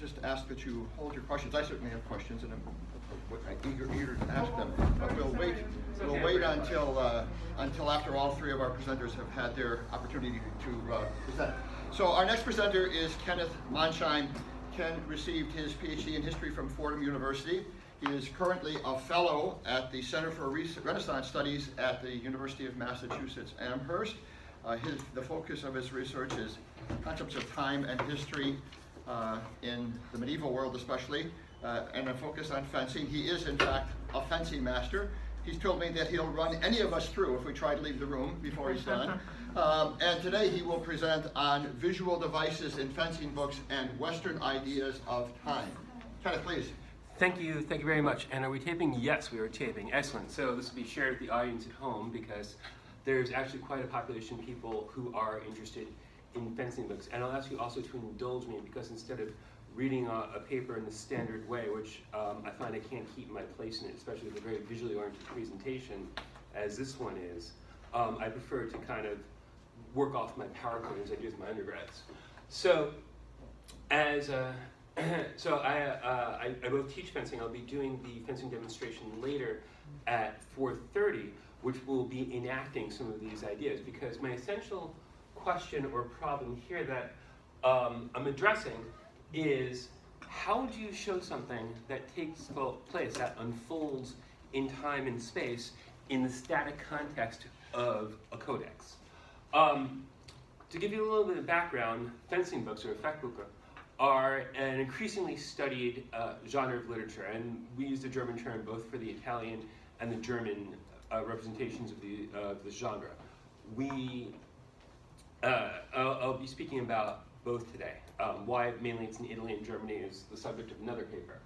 just ask that you hold your questions. I certainly have questions, and I'm eager to ask them. But we'll wait until after all three of our presenters have had their opportunity to present. So our next presenter is Kenneth La Chine. Ken received his PhD in history from Fordham University. He is currently a fellow at the Center for Renaissance Studies at the University of Massachusetts Amherst. The focus of his research is concepts of time and history in the medieval world especially, and a focus on fencing. He is in fact a fencing master. He's told me that he'll run any of us through if we try to leave the room before he's done. And today he will present on visual devices in fencing books and Western ideas of time. Kenneth, please. Thank you very much. And are we taping? Yes, we are taping. Excellent. So this will be shared with the audience at home because there's actually quite a population of people who are interested in fencing books. And I'll ask you also to indulge me because instead of reading a paper in the standard way, which I find I can't keep my place in it, especially with a very visually oriented presentation as this one is, I prefer to kind of work off my PowerPoint as I do with my undergrads. So as I both teach fencing. I'll be doing the fencing demonstration later at 4:30, which will be enacting some of these ideas, because my essential question or problem here that I'm addressing is, how do you show something that takes place, that unfolds in time and space in the static context of a codex? To give you a little bit of background, fencing books, or Effektbücher, are an increasingly studied genre of literature, and we use the German term both for the Italian and the German representations of this genre. I'll be speaking about both today. Why mainly it's in Italy and Germany is the subject of another paper.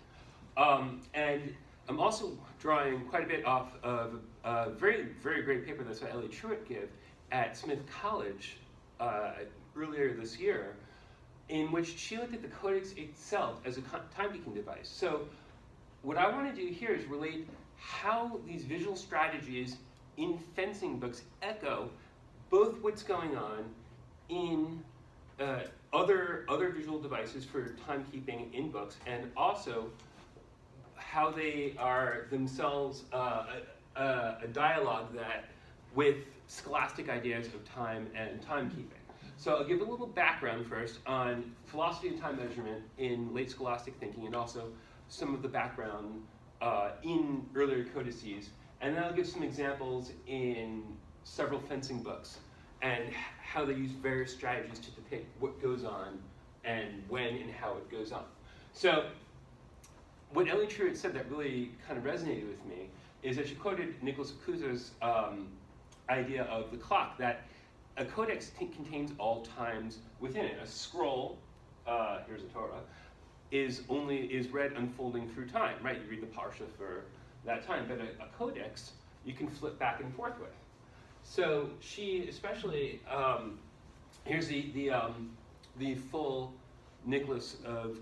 And I'm also drawing quite a bit off of a very, very great paper that's by Ellie Truitt gave at Smith College earlier this year, in which she looked at the codex itself as a timekeeping device. So what I want to do here is relate how these visual strategies in fencing books echo both what's going on in other visual devices for timekeeping in books, and also how they are themselves a dialogue that with scholastic ideas of time and timekeeping. So I'll give a little background first on philosophy of time measurement in late scholastic thinking, and also some of the background in earlier codices. And then I'll give some examples in several fencing books and how they use various strategies to depict what goes on and when and how it goes on. So what Ellie Truitt said that really kind of resonated with me is that she quoted Nicholas Cusa's idea of the clock, that a codex contains all times within it. A scroll, here's a Torah, is read unfolding through time, right? You read the Parsha for that time, but a codex you can flip back and forth with. So she especially, here's the full Nicholas of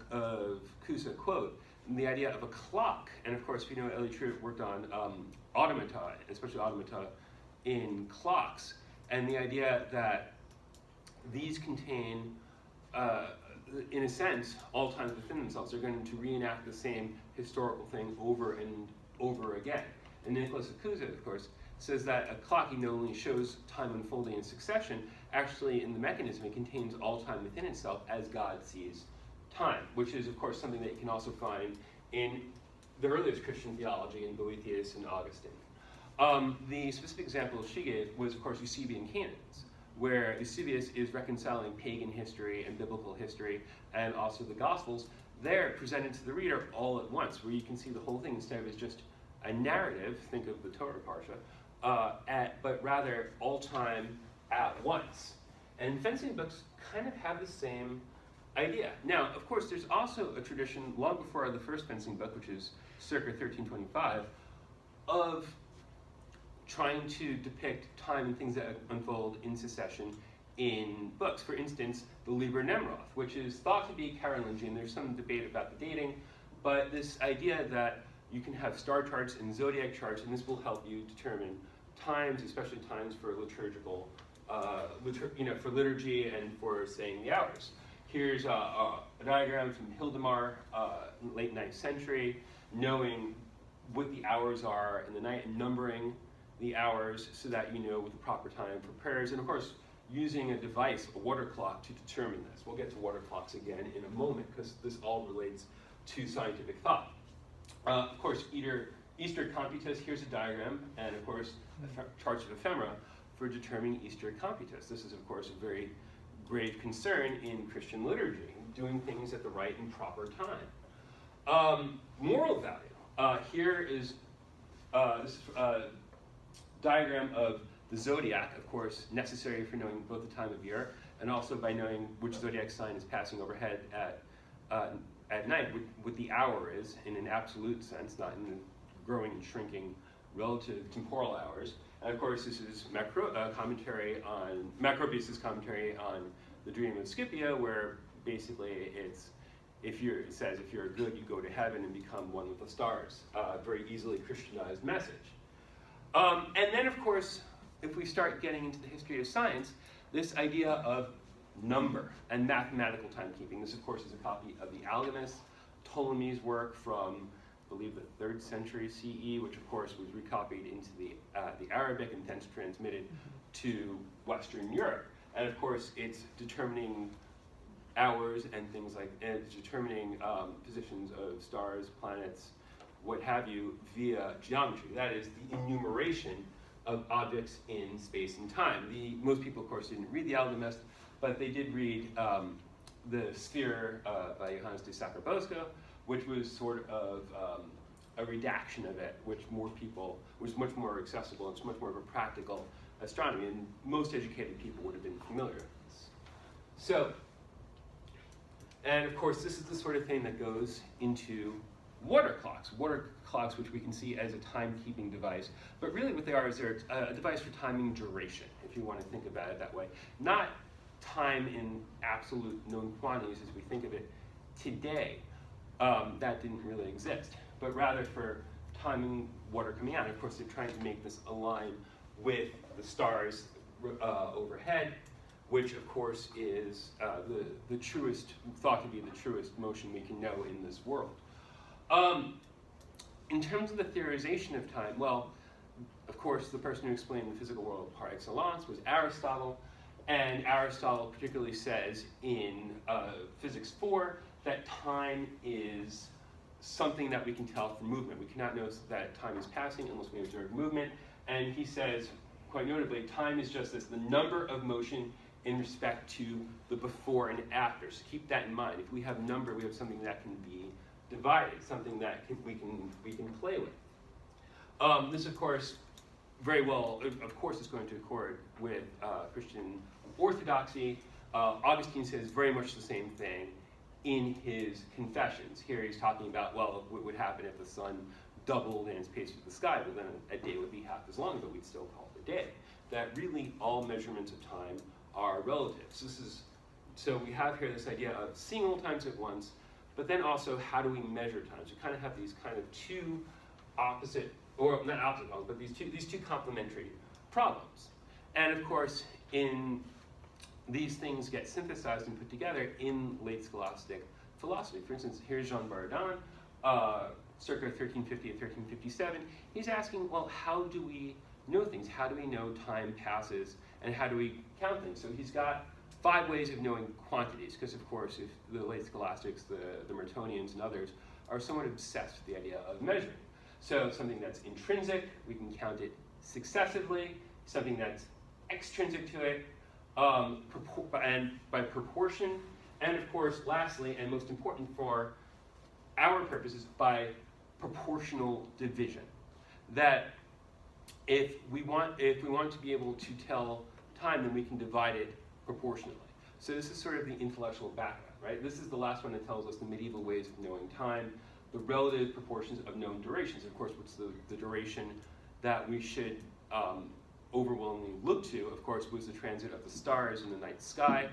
Cusa quote, the idea of a clock, and of course we know Ellie Truitt worked on automata, especially automata in clocks, and the idea that these contain, in a sense, all times within themselves. They're going to reenact the same historical thing over and over again. And Nicholas of Cusa, of course, says that a clock not only shows time unfolding in succession, actually in the mechanism it contains all time within itself as God sees time, which is of course something that you can also find in the earliest Christian theology in Boethius and Augustine. The specific example she gave was of course Eusebian canons, where Eusebius is reconciling pagan history and biblical history and also the Gospels. They're presented to the reader all at once, where you can see the whole thing instead of as just a narrative, think of the Torah Parsha, but rather all time at once. And fencing books kind of have the same idea. Now, of course, there's also a tradition long before the first fencing book, which is circa 1325, of trying to depict time and things that unfold in succession in books. For instance, the Liber Nemroth, which is thought to be Carolingian. There's some debate about the dating, but this idea that you can have star charts and zodiac charts, and this will help you determine times, especially times for liturgical, for liturgy and for saying the hours. here's a diagram from Hildemar, late 9th century, knowing what the hours are in the night and numbering the hours so that you know what the proper time for prayers, and of course using a device, a water clock, to determine this. We'll get to water clocks again in a moment because this all relates to scientific thought. Of course, Easter Computus, here's a diagram, and of course charts of ephemera for determining Easter Computus. This is of course a very grave concern in Christian liturgy, doing things at the right and proper time. Moral value. Here is this diagram of the zodiac, of course, necessary for knowing both the time of year and also by knowing which zodiac sign is passing overhead at night, what the hour is in an absolute sense, not in the growing and shrinking relative temporal hours. And of course, this is Macrobius's commentary on the Dream of Scipio, where basically it says if you're good, you go to heaven and become one with the stars. Very easily Christianized message. And then, of course, if we start getting into the history of science, this idea of number and mathematical timekeeping. This, of course, is a copy of the Alchemist, Ptolemy's work from, I believe, the 3rd century CE, which, of course, was recopied into the Arabic and thence transmitted to Western Europe. And, of course, it's determining hours and things like, and it's determining positions of stars, planets, what have you, via geometry. That is the enumeration of objects in space and time. Most people, of course, didn't read the Alchemist, but they did read the Sphere by Johannes de Sacrobosco, which was sort of a redaction of it, which was much more accessible. It's much more of a practical astronomy, and most educated people would have been familiar with this. So, and of course, this is the sort of thing that goes into water clocks, which we can see as a timekeeping device. But really what they are is they're a device for timing duration, if you want to think about it that way. Not time in absolute known quantities as we think of it today. That didn't really exist. But rather for timing water coming out. And of course, they're trying to make this align with the stars overhead, which of course is the truest, thought to be the truest motion we can know in this world. In terms of the theorization of time, well, of course, the person who explained the physical world par excellence was Aristotle, and Aristotle particularly says in Physics 4 that time is something that we can tell from movement. We cannot know that time is passing unless we observe movement, and he says, quite notably, time is just this, the number of motion in respect to the before and after. So keep that in mind. If we have number, we have something that can be divided, something that we can play with. This, of course, very well, of course, is going to accord with Christian orthodoxy. Augustine says very much the same thing in his Confessions. Here he's talking about, well, what would happen if the sun doubled in its pace with the sky? Well, then a day would be half as long, but we'd still call it a day. That really all measurements of time are relative. So we have here this idea of seeing all times at once, but then also how do we measure time? So we kind of have these kind of two opposite, or not opposite problems, but these two complementary problems. And of course, these things get synthesized and put together in late scholastic philosophy. For instance, here's Jean Buridan, circa 1350 to 1357. He's asking, well, how do we know things? How do we know time passes, and how do we count things? So he's got 5 ways of knowing quantities, because of course, if the late scholastics, the Mertonians and others, are somewhat obsessed with the idea of measuring. So something that's intrinsic, we can count it successively. Something that's extrinsic to it, and by proportion. And of course, lastly, and most important for our purposes, by proportional division. That if we want to be able to tell time, then we can divide it proportionally. So this is sort of the intellectual background, right? This is the last one that tells us the medieval ways of knowing time, the relative proportions of known durations. Of course, what's the duration that we should overwhelmingly look to, of course, was the transit of the stars in the night sky,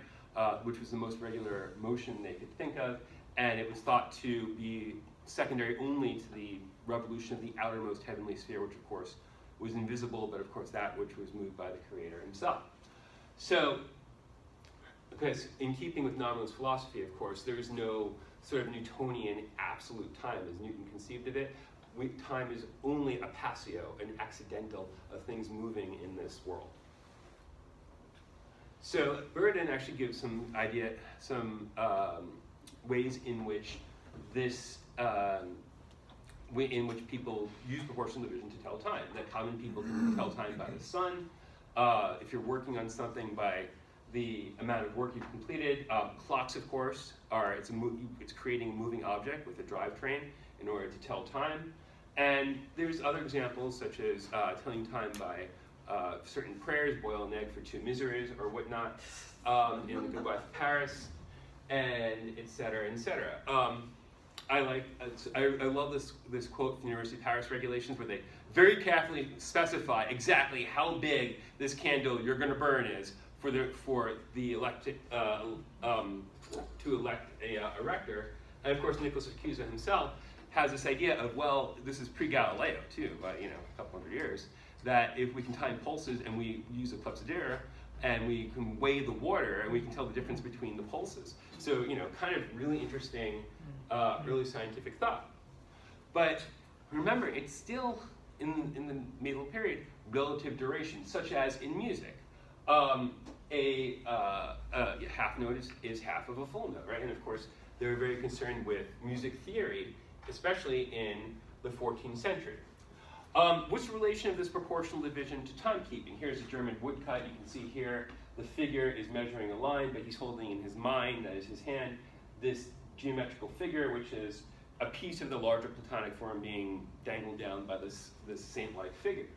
which was the most regular motion they could think of, and it was thought to be secondary only to the revolution of the outermost heavenly sphere, which of course was invisible, but of course that which was moved by the Creator himself. So because in keeping with nominalist philosophy, of course, there is no sort of Newtonian absolute time as Newton conceived of it. Time is only a passio, an accidental of things moving in this world. So Buridan actually gives some ways in which this, in which people use proportional division to tell time. That common people can tell time by the sun. If you're working on something, by the amount of work you've completed. Clocks, of course, it's creating a moving object with a drivetrain in order to tell time. And there's other examples, such as telling time by certain prayers, boil an egg for 2 miseries or whatnot, in the Good Wife of Paris, and et cetera, et cetera. I love this quote from the University of Paris regulations, where they very carefully specify exactly how big this candle you're going to burn is for the elected to elect a rector. And of course, Nicholas of Cusa himself has this idea of, well, this is pre-Galileo too, by a couple hundred years, that if we can time pulses and we use a clepsydra and we can weigh the water and we can tell the difference between the pulses. So kind of really interesting early scientific thought. But remember, it's still in the medieval period relative duration, such as in music. A half note is half of a full note, right? And of course, they're very concerned with music theory, especially in the 14th century. What's the relation of this proportional division to timekeeping? Here's a German woodcut. You can see here the figure is measuring a line, but he's holding in his mind, that is his hand, this geometrical figure, which is a piece of the larger Platonic form being dangled down by this saint-like figure.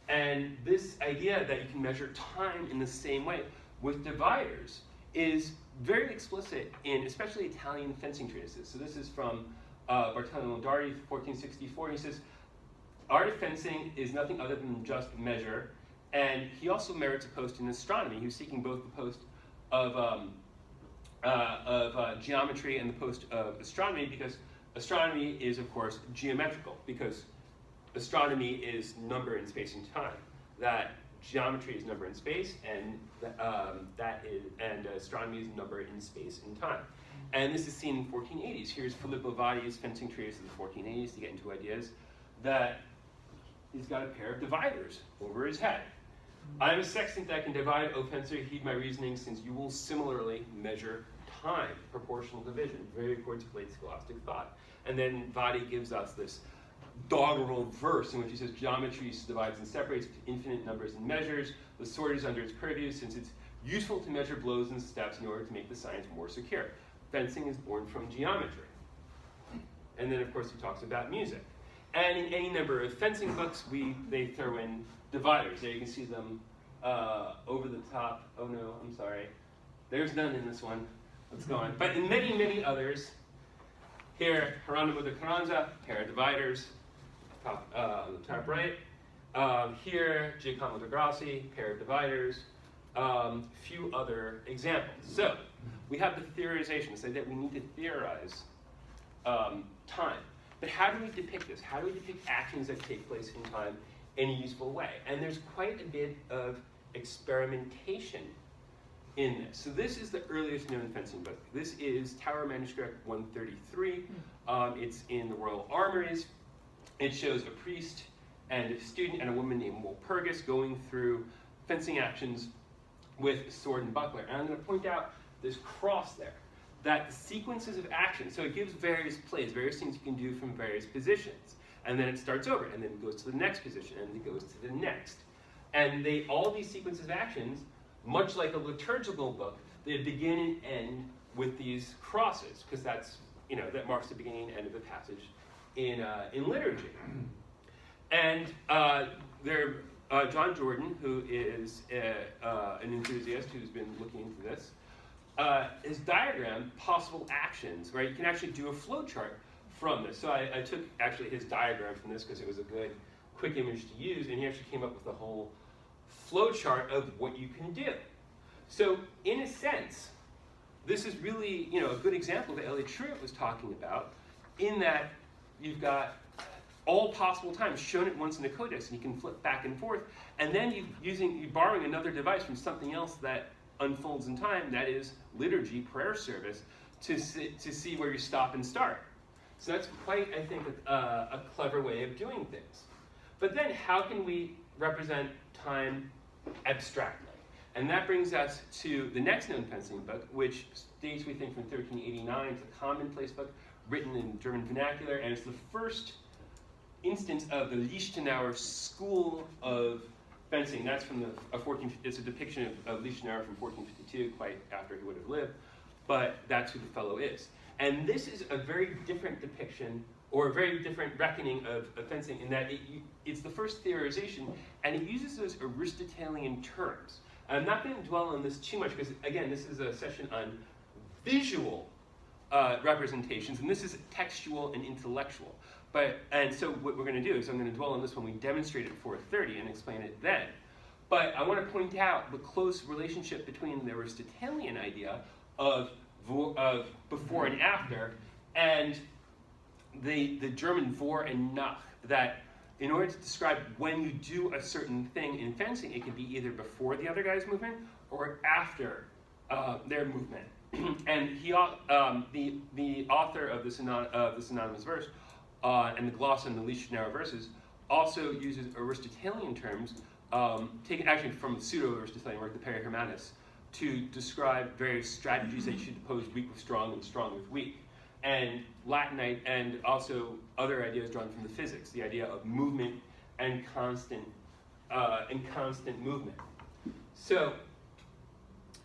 And this idea that you can measure time in the same way with dividers is very explicit in especially Italian fencing treatises. So this is from Bartolomeo Dardi, 1464. He says, art of fencing is nothing other than just measure. And he also merits a post in astronomy. He was seeking both the post of geometry and the post of astronomy, because astronomy is, of course, geometrical, because astronomy is number in space and time. That geometry is number in space, and astronomy is number in space and time. And this is seen in the 1480s. Here's Filippo Vadi's fencing treatise of the 1480s to get into ideas that he's got a pair of dividers over his head. I am a sextant that can divide, O fencer, heed my reasoning, since you will similarly measure time, proportional division, very according to late scholastic thought. And then Vadi gives us this doggerel verse in which he says, geometry divides and separates into infinite numbers and measures. The sword is under its purview, since it's useful to measure blows and steps in order to make the science more secure. Fencing is born from geometry. And then, of course, he talks about music. And in any number of fencing books, they throw in dividers. There you can see them over the top. Oh no, I'm sorry. There's none in this one. Let's go on. But in many, many others, here, Geronimo de Carranza, pair of dividers, on the top right. Here, Giacomo de Grassi, pair of dividers. Few other examples. So, we have the theorization, say that we need to theorize time. But how do we depict this? How do we depict actions that take place in time in a useful way? And there's quite a bit of experimentation in this. So this is the earliest known fencing book. This is Tower Manuscript 133. It's in the Royal Armories. It shows a priest and a student and a woman named Walpurgis going through fencing actions with sword and buckler. And I'm going to point out this cross there, that sequences of action. So it gives various plays, various things you can do from various positions. And then it starts over, and then it goes to the next position, and it goes to the next. And all these sequences of actions, much like a liturgical book, they begin and end with these crosses, because that's, that marks the beginning and end of the passage in liturgy. And John Jordan, who is an enthusiast who's been looking into this, has diagrammed possible actions, right? You can actually do a flow chart from this. So I took actually his diagram from this because it was a good, quick image to use, and he actually came up with a whole flow chart of what you can do. So in a sense, this is really a good example that Elliott Truitt was talking about, in that you've got all possible times shown at once in the codex, and you can flip back and forth, and then you're borrowing another device from something else that unfolds in time, that is liturgy, prayer service, to see where you stop and start. So that's quite, I think, a clever way of doing things. But then how can we represent time abstractly? And that brings us to the next known fencing book, which dates, we think, from 1389. It's a commonplace book written in German vernacular, and it's the first instance of the Lichtenauer school of fencing. That's from it's a depiction of Lichtenauer from 1452, quite after he would have lived, but that's who the fellow is. And this is a very different depiction, or a very different reckoning of fencing, in that it's the first theorization, and it uses those Aristotelian terms. I'm not going to dwell on this too much, because again, this is a session on visual representations, and this is textual and intellectual. And so what we're going to do is I'm going to dwell on this when we demonstrate it at 4:30 and explain it then. But I want to point out the close relationship between the Aristotelian idea of before and after, and the German vor and nach, that in order to describe when you do a certain thing in fencing, it can be either before the other guy's movement or after their movement. And the author of this anonymous verse and the gloss on the Lichtenauer verses also uses Aristotelian terms, taken actually from the pseudo-Aristotelian work, the Perihermanus, to describe various strategies that you should oppose weak with strong and strong with weak. And Latinite, and also other ideas drawn from the physics, the idea of movement and constant movement. So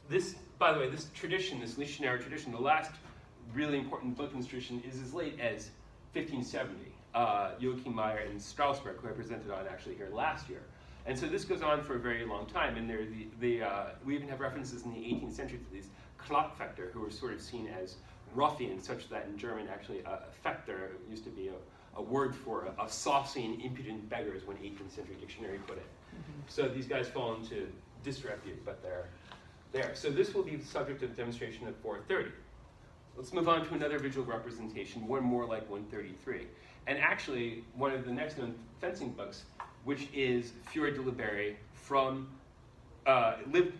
this, by the way, this tradition, this Lichtenauer tradition, the last really important book in this tradition is as late as 1570. Joachim Meyer and Strasbourg, who I presented on actually here last year. And so this goes on for a very long time, and we even have references in the 18th century to these Klappfechter, who were sort of seen as ruffians, such that in German actually a Fechter used to be a word for a saucy and impudent beggar, is when 18th century dictionary put it. So these guys fall into disrepute, but they're there. So this will be the subject of demonstration at 4:30. Let's move on to another visual representation, one more like 133. And actually, one of the next known fencing books, which is Fiore de Liberi from late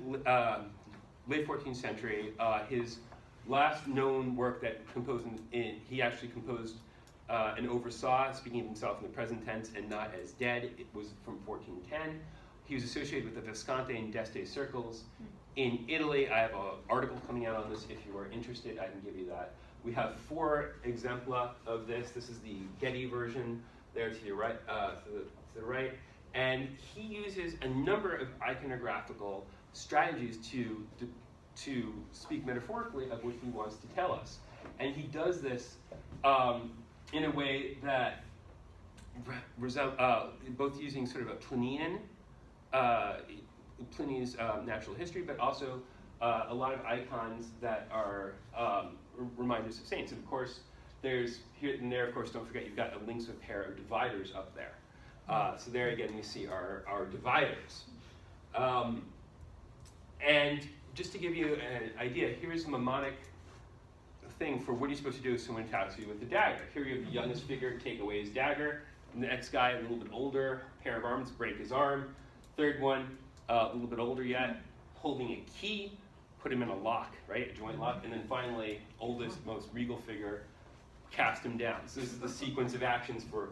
14th century. His last known work that he actually composed and oversaw, speaking of himself in the present tense and not as dead. It was from 1410. He was associated with the Visconti and d'Este circles. In Italy, I have an article coming out on this. If you are interested, I can give you that. We have 4 exempla of this. This is the Getty version there to your right, to the right. And he uses a number of iconographical strategies to speak metaphorically of what he wants to tell us. And he does this in a way that both using sort of a Plinian, Pliny's natural history, but also a lot of icons that are reminders of saints. And of course, there's here and there, of course, don't forget, you've got a links with pair of dividers up there. So there again, we see our dividers. And just to give you an idea, here's a mnemonic thing for what are you supposed to do if someone attacks you with a dagger. Here you have the youngest figure, take away his dagger. And the next guy, a little bit older, pair of arms, break his arm. Third one, a little bit older yet, holding a key, put him in a lock, right, a joint lock. And then finally, oldest, most regal figure, cast him down. So this is the sequence of actions for,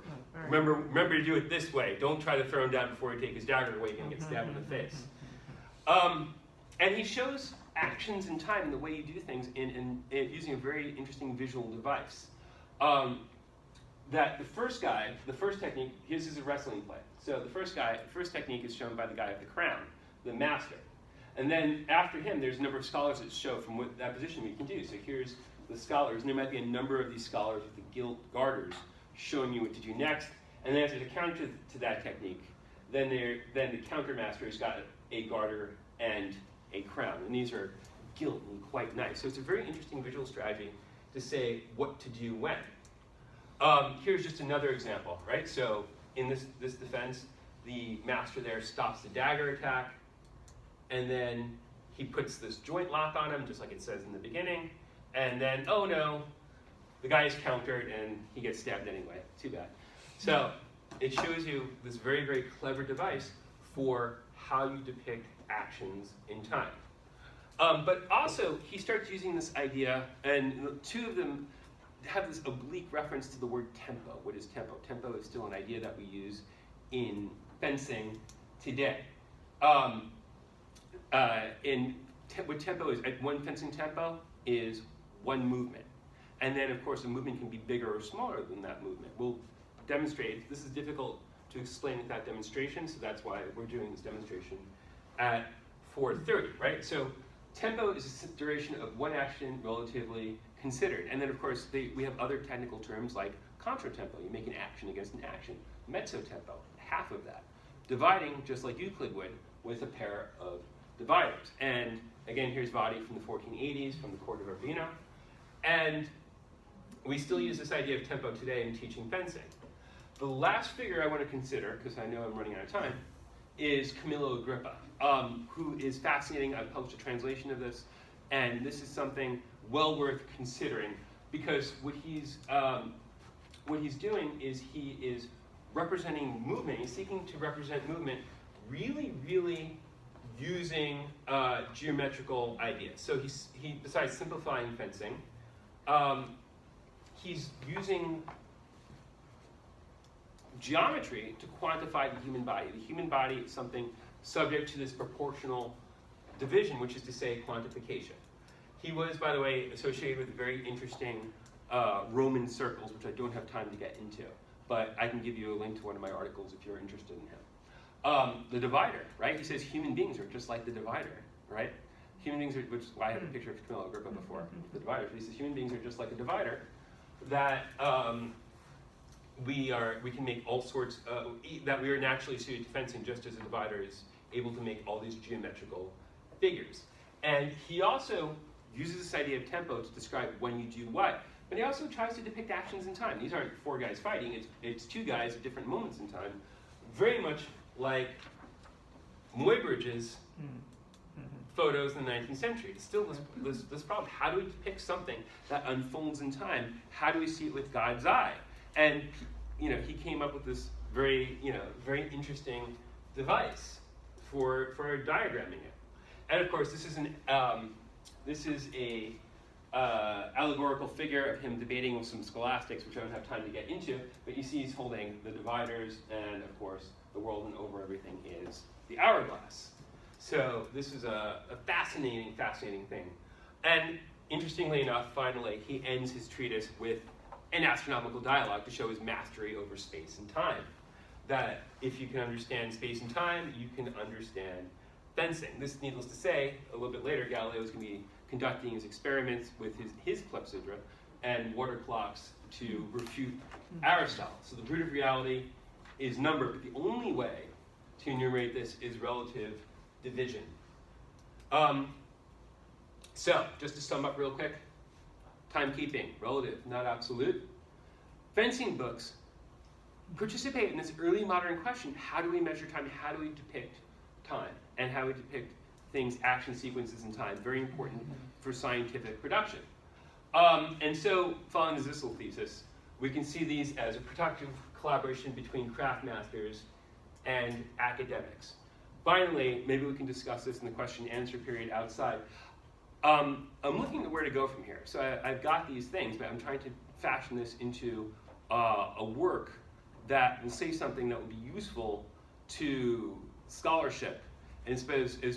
remember to do it this way. Don't try to throw him down before you take his dagger away, you're going to get stabbed in the face. And he shows actions in time and the way you do things in using a very interesting visual device. That the first guy, the first technique, his is a wrestling play. So the first technique is shown by the guy with the crown, the master. And then after him, there's a number of scholars that show from what that position we can do. So here's the scholars, and there might be a number of these scholars with the gilt garters showing you what to do next. And then as a counter to that technique, then the countermaster has got a garter and a crown. And these are gilt and quite nice. So it's a very interesting visual strategy to say what to do when. Here's just another example, right? So in this defense, the master there stops the dagger attack, and then he puts this joint lock on him, just like it says in the beginning, and then, oh no, the guy is countered and he gets stabbed anyway. Too bad. So it shows you this very, very clever device for how you depict actions in time. But also, he starts using this idea, and two of them have this oblique reference to the word tempo. What is tempo? Tempo is still an idea that we use in fencing today. What tempo is, one fencing tempo is one movement. And then, of course, a movement can be bigger or smaller than that movement. We'll demonstrate. This is difficult to explain without demonstration, so that's why we're doing this demonstration at 4:30, right? So tempo is a duration of one action relatively considered. And then, of course, we have other technical terms like contratempo. You make an action against an action. Mezzotempo, half of that. Dividing, just like Euclid would, with a pair of dividers. And again, here's Vadi from the 1480s, from the court of Urbino. And we still use this idea of tempo today in teaching fencing. The last figure I want to consider, because I know I'm running out of time, is Camilo Agrippa, who is fascinating. I've published a translation of this, and this is something well worth considering, because what he's doing is he is representing movement. He's seeking to represent movement really, really using geometrical ideas. So he besides simplifying fencing, he's using geometry to quantify the human body. The human body is something subject to this proportional division, which is to say quantification. He was, by the way, associated with very interesting Roman circles, which I don't have time to get into, but I can give you a link to one of my articles if you're interested in him. The divider, right? He says human beings are just like the divider, right? Human beings are, which is why I have a picture of Camilo Agrippa before, the divider. He says human beings are just like a divider, that we can make all sorts, that we are naturally suited to fencing, just as a divider is able to make all these geometrical figures. And he also uses this idea of tempo to describe when you do what, but he also tries to depict actions in time. These aren't four guys fighting, it's two guys at different moments in time, very much like Muybridge's photos in the 19th century. It's still this problem. How do we depict something that unfolds in time? How do we see it with God's eye? And he came up with this very interesting device for diagramming it. And of course, this is a allegorical figure of him debating with some scholastics, which I don't have time to get into. But you see, he's holding the dividers, and of course, the world and over everything is the hourglass. So this is a fascinating thing. And interestingly enough, finally, he ends his treatise with an astronomical dialogue to show his mastery over space and time. That if you can understand space and time, you can understand fencing. This, needless to say, a little bit later, Galileo is going to be conducting his experiments with his clepsydra and water clocks to refute Aristotle. So the root of reality is number, but the only way to enumerate this is relative division. So, just to sum up real quick, timekeeping, relative, not absolute. Fencing books participate in this early modern question: how do we measure time? How do we depict time? And how we depict things, action sequences in time? Very important for scientific production. And so, following the Zissel thesis, we can see these as a productive collaboration between craftmasters and academics. Finally, maybe we can discuss this in the question and answer period outside. I'm looking at where to go from here. So I've got these things, but I'm trying to fashion this into a work that will say something that will be useful to scholarship, and as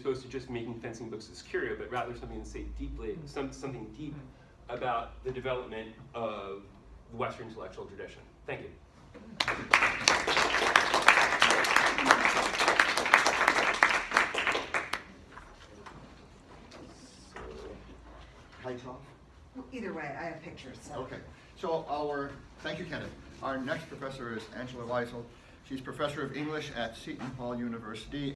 opposed to just making fencing books as curio, but rather something to say deeply, something deep about the development of the Western intellectual tradition. Thank you. Lights off? Either way, I have pictures. So. Okay. So thank you, Kenneth. Our next professor is Angela Weisel. She's professor of English at Seton Hall University